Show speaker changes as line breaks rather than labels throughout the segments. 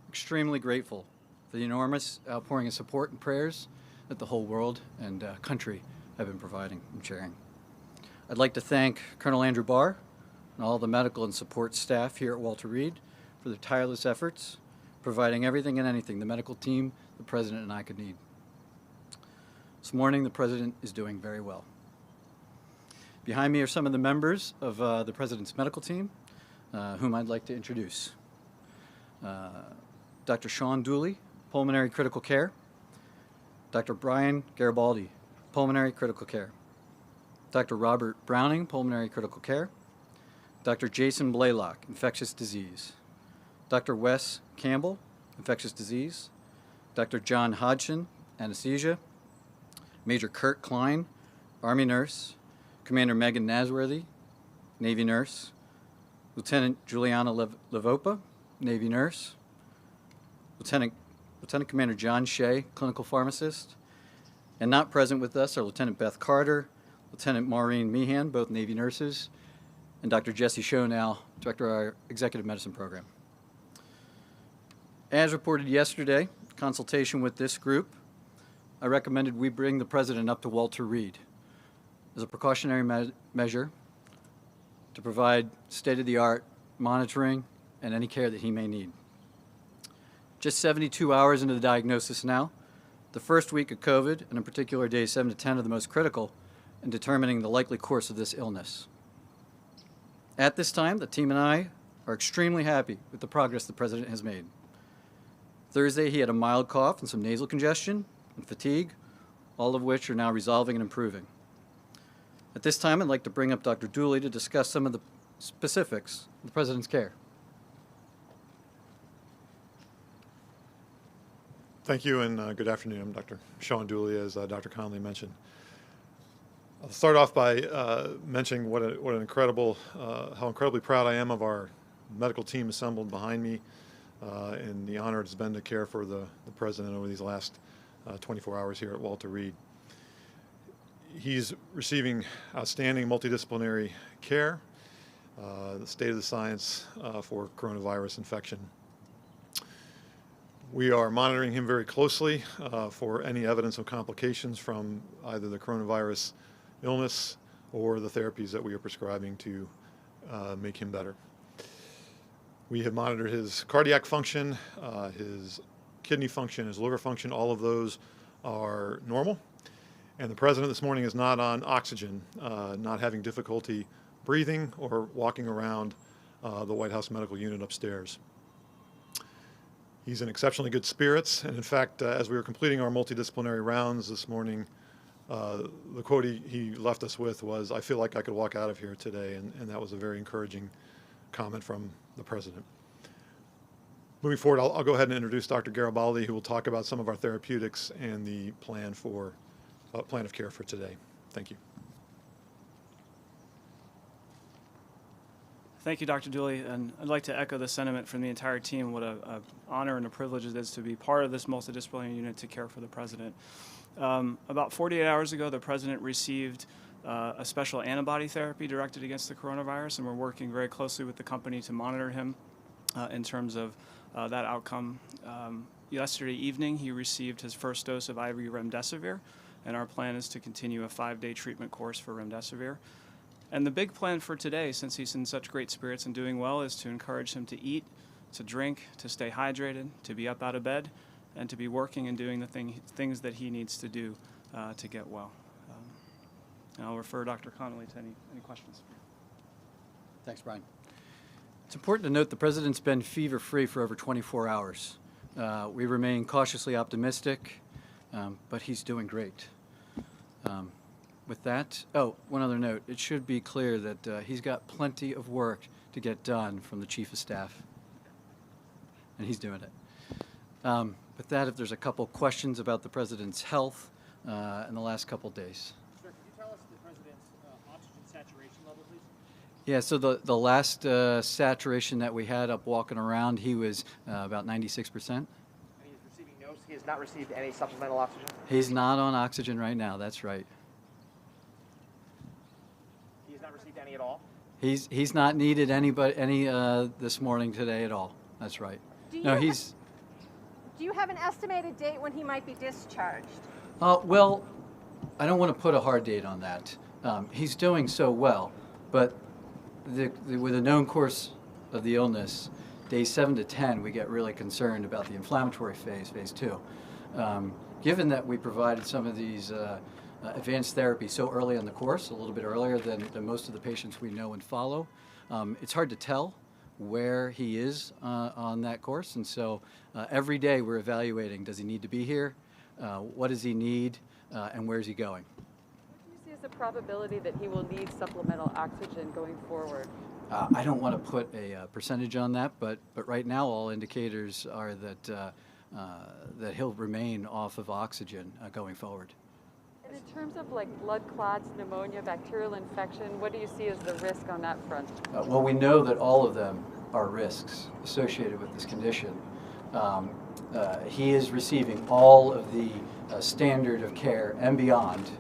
Extremely grateful for the enormous outpouring of support and prayers that the whole world and country have been providing and sharing. I'd like to thank Colonel Andrew Barr and all the medical and support staff here at Walter Reed for their tireless efforts, providing everything and anything the medical team, the President, and I could need. This morning, the President is doing very well. Behind me are some of the members of the President's medical team, whom I'd like to introduce. Dr. Sean Dooley, Pulmonary Critical Care. Dr. Brian Garibaldi, Pulmonary Critical Care. Dr. Robert Browning, Pulmonary Critical Care. Dr. Jason Blaylock, Infectious Disease. Dr. Wes Campbell, Infectious Disease. Dr. John Hodgson, Anesthesia. Major Kurt Klein, Army Nurse. Commander Megan Nasworthy, Navy Nurse. Lieutenant Juliana Levopa, Navy Nurse. Lieutenant Commander John Shea, Clinical Pharmacist. And not present with us are Lieutenant Beth Carter, Lieutenant Maureen Meehan, both Navy nurses, and Dr. Jesse Schonow, Director of our Executive Medicine Program. As reported yesterday, in consultation with this group, I recommended we bring the President up to Walter Reed as a precautionary measure to provide state-of-the-art monitoring and any care that he may need. Just 72 hours into the diagnosis now, the first week of COVID, and in particular days 7 to 10, are the most critical in determining the likely course of this illness. At this time, the team and I are extremely happy with the progress the President has made. Thursday, he had a mild cough and some nasal congestion and fatigue, all of which are now resolving and improving. At this time, I'd like to bring up Dr. Dooley to discuss some of the specifics of the President's care.
Thank you, and good afternoon. I'm Dr. Sean Dooley, as Dr. Conley mentioned. I'll start off by mentioning how incredibly proud I am of our medical team assembled behind me, and the honor it's been to care for the President over these last 24 hours here at Walter Reed. He's receiving outstanding multidisciplinary care, the state of the science for coronavirus infection. We are monitoring him very closely for any evidence of complications from either the coronavirus illness or the therapies that we are prescribing to make him better. We have monitored his cardiac function, his kidney function, his liver function. All of those are normal. And the President this morning is not on oxygen, not having difficulty breathing or walking around the White House Medical Unit upstairs. He's in exceptionally good spirits, and in fact, as we were completing our multidisciplinary rounds this morning, the quote he left us with was, "I feel like I could walk out of here today," and that was a very encouraging comment from the President. Moving forward, I'll go ahead and introduce Dr. Garibaldi, who will talk about some of our therapeutics and the plan of care for today. Thank you.
Thank you, Dr. Dooley, and I'd like to echo the sentiment from the entire team. What an honor and a privilege it is to be part of this multidisciplinary unit to care for the President. About 48 hours ago, the President received a special antibody therapy directed against the coronavirus, and we're working very closely with the company to monitor him in terms of that outcome. Yesterday evening, he received his first dose of IV remdesivir, and our plan is to continue a 5-day treatment course for remdesivir. And the big plan for today, since he's in such great spirits and doing well, is to encourage him to eat, to drink, to stay hydrated, to be up out of bed, and to be working and doing the things that he needs to do to get well. And I'll refer Dr. Conley to any questions.
Thanks, Brian. It's important to note the President's been fever-free for over 24 hours. We remain cautiously optimistic, but he's doing great. With that, one other note. It should be clear that he's got plenty of work to get done from the Chief of Staff, and he's doing it. With that, if there's a couple questions about the President's health in the last couple days.
Sir, could you tell us the President's oxygen saturation level, please?
Yeah, so the last saturation that we had up walking around, he was about 96%.
And he's receiving he has not received any supplemental oxygen?
He's not on oxygen right now, that's right.
He has not received any at all?
He's not needed any this morning today at all. That's right. No, he's,
Do you have an estimated date when he might be discharged?
well, I don't want to put a hard date on that. He's doing so well, but with a known course of the illness, days 7 to 10, we get really concerned about the inflammatory phase, phase 2. Given that we provided some of these advanced therapies so early in the course, a little bit earlier than most of the patients we know and follow, it's hard to tell where he is on that course. And so every day we're evaluating, does he need to be here? What does he need? And where's he going?
What do you see as the probability that he will need supplemental oxygen going forward?
I don't want to put a percentage on that, but right now all indicators are that that he'll remain off of oxygen going forward.
And in terms of like blood clots, pneumonia, bacterial infection, what do you see as the risk on that front?
Well, we know that all of them are risks associated with this condition. He is receiving all of the standard of care and beyond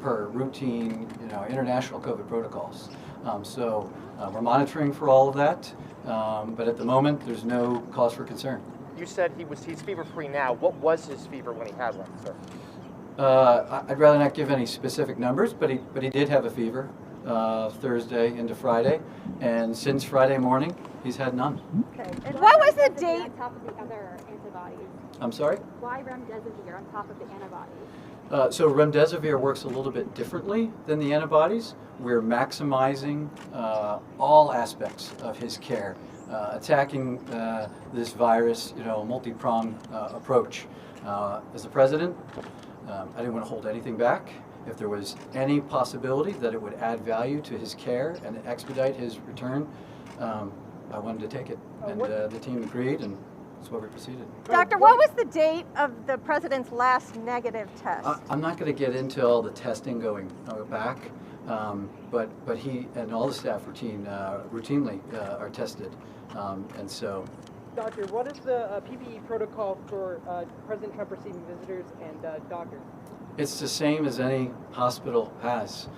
per routine, international COVID protocols. So we're monitoring for all of that, but at the moment, there's no cause for concern.
You said he's fever-free now. What was his fever when he had one, sir?
I'd rather not give any specific numbers, but he did have a fever Thursday into Friday, and since Friday morning, he's had none.
Okay. And what was the date?
On top of the other antibodies.
I'm sorry?
Why remdesivir on top of the antibodies?
So remdesivir works a little bit differently than the antibodies. We're maximizing all aspects of his care, attacking this virus, multi-pronged approach. As the president, I didn't want to hold anything back. If there was any possibility that it would add value to his care and expedite his return, I wanted to take it. And the team agreed, and that's why we proceeded.
Doctor, what was the date of the president's last negative test?
I'm not going to get into all the testing going back, but he and all the staff routinely are tested, and so.
Doctor, what is the PPE protocol for President Trump receiving visitors and doctors?
It's the same as any hospital has.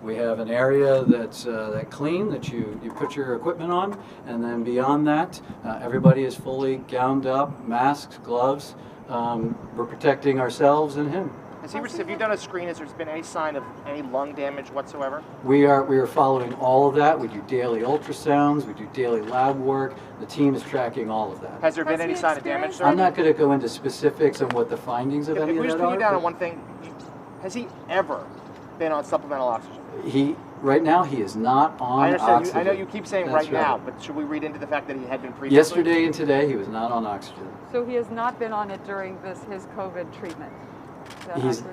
We have an area that's clean, that you put your equipment on, and then beyond that, everybody is fully gowned up, masks, gloves. We're protecting ourselves and him.
Have you done a screen? Has there been any sign of any lung damage whatsoever?
We are following all of that. We do daily ultrasounds. We do daily lab work. The team is tracking all of that.
Has there been any sign of damage, sir?
I'm not going to go into specifics on what the findings of any of that are.
If we just put you down on one thing, has he ever been on supplemental oxygen?
Right now, he is not on oxygen.
I know you keep saying
That's
right now, but should we read into the fact that he had been previously?
Yesterday and today, he was not on oxygen.
So he has not been on it during his COVID treatment?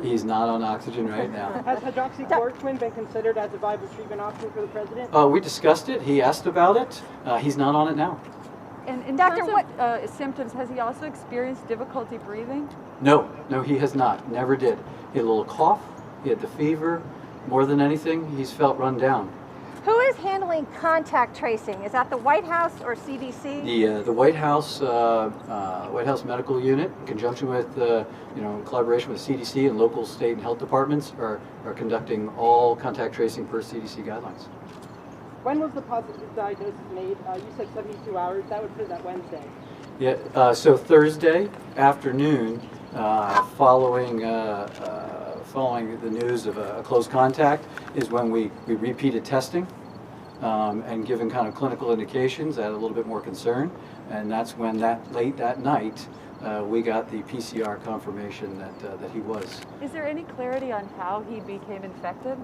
He's not on oxygen right now.
Has hydroxychloroquine been considered as a viable treatment option for the president?
We discussed it. He asked about it. He's not on it now.
And in
Doctor,
terms of symptoms, has he also experienced difficulty breathing?
No, he has not. Never did. He had a little cough. He had the fever. More than anything, he's felt run down.
Who is handling contact tracing? Is that the White House or CDC?
The White House Medical Unit, in conjunction with in collaboration with CDC and local state and health departments, are conducting all contact tracing per CDC guidelines.
When was the positive diagnosis made? You said 72 hours. That would put that Wednesday.
Yeah. So Thursday afternoon, following the news of a close contact, is when we repeated testing, and given kind of clinical indications that had a little bit more concern, and that's when late that night we got the PCR confirmation that he was.
Is there any clarity on how he became infected?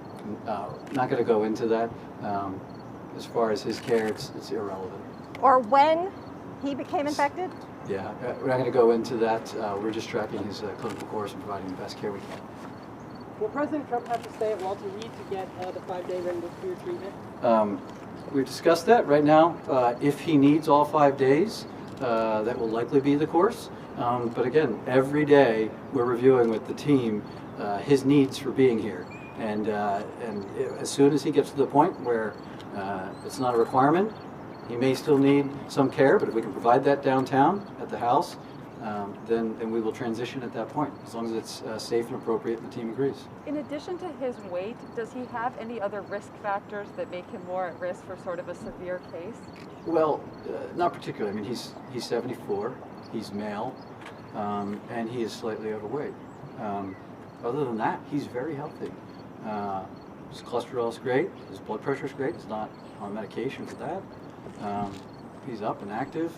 Not going to go into that. As far as his care, it's irrelevant.
Or when he became infected?
Yeah, we're not going to go into that. We're just tracking his clinical course and providing the best care we can.
Will President Trump have to stay at Walter Reed to get the 5-day remdesivir treatment?
We've discussed that right now. If he needs all 5 days, that will likely be the course. But again, every day we're reviewing with the team his needs for being here. And as soon as he gets to the point where it's not a requirement, he may still need some care, but if we can provide that downtown at the house, then we will transition at that point, as long as it's safe and appropriate and the team agrees.
In addition to his weight, does he have any other risk factors that make him more at risk for sort of a severe case?
Well, not particularly. I mean, he's 74, he's male, and he is slightly overweight. Other than that, he's very healthy. His cholesterol is great, his blood pressure is great, he's not on medication for that. He's up and active.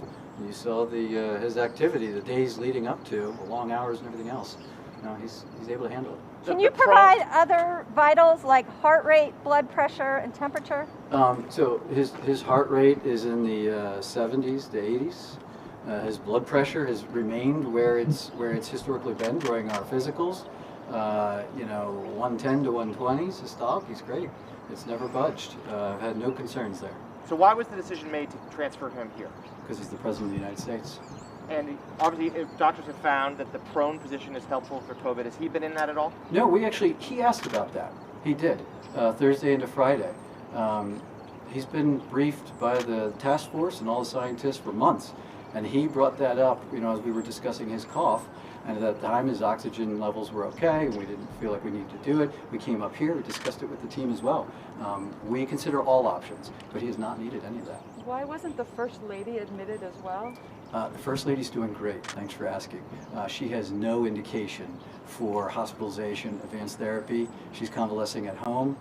You saw his activity, the days leading up to, the long hours and everything else. He's able to handle it.
Can you provide other vitals like heart rate, blood pressure, and temperature?
So his heart rate is in the 70s to 80s. His blood pressure has remained where it's historically been during our physicals. 110 to 120 systolic. He's great. It's never budged. I've had no concerns there.
So why was the decision made to transfer him here?
Because he's the President of the United States.
And obviously, if doctors have found that the prone position is helpful for COVID, has he been in that at all?
No, he asked about that. He did, Thursday into Friday. He's been briefed by the task force and all the scientists for months, and he brought that up, as we were discussing his cough, and at that time his oxygen levels were okay, and we didn't feel like we needed to do it. We came up here, we discussed it with the team as well. We consider all options, but he has not needed any of that.
Why wasn't the First Lady admitted as well?
The First Lady's doing great, thanks for asking. She has no indication for hospitalization, advanced therapy. She's convalescing at home.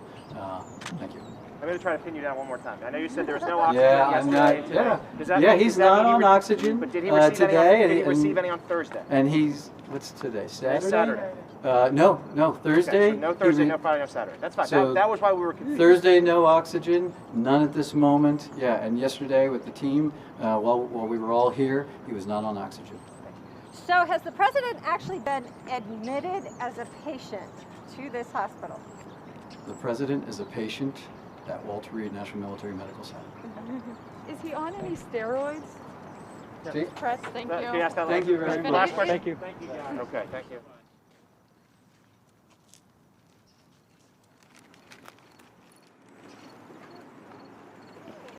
Thank you.
I'm going to try to pin you down one more time. I know you said there was no oxygen yesterday.
He's not on oxygen
but did he receive
today.
Did he receive any on Thursday?
And what's today, Saturday?
Saturday.
No, Thursday.
Okay, so no Thursday, no Friday, no Saturday. That's fine.
So
that was why we were confused.
Thursday, no oxygen, none at this moment. Yeah, and yesterday with the team, while we were all here, he was not on oxygen.
So has the president actually been admitted as a patient to this hospital?
The president is a patient at Walter Reed National Military Medical Center.
Is he on any steroids?
See?
Press, thank you.
Can you ask that
Thank you very much.
Last question.
Thank you.
Thank you, guys. Okay, thank you.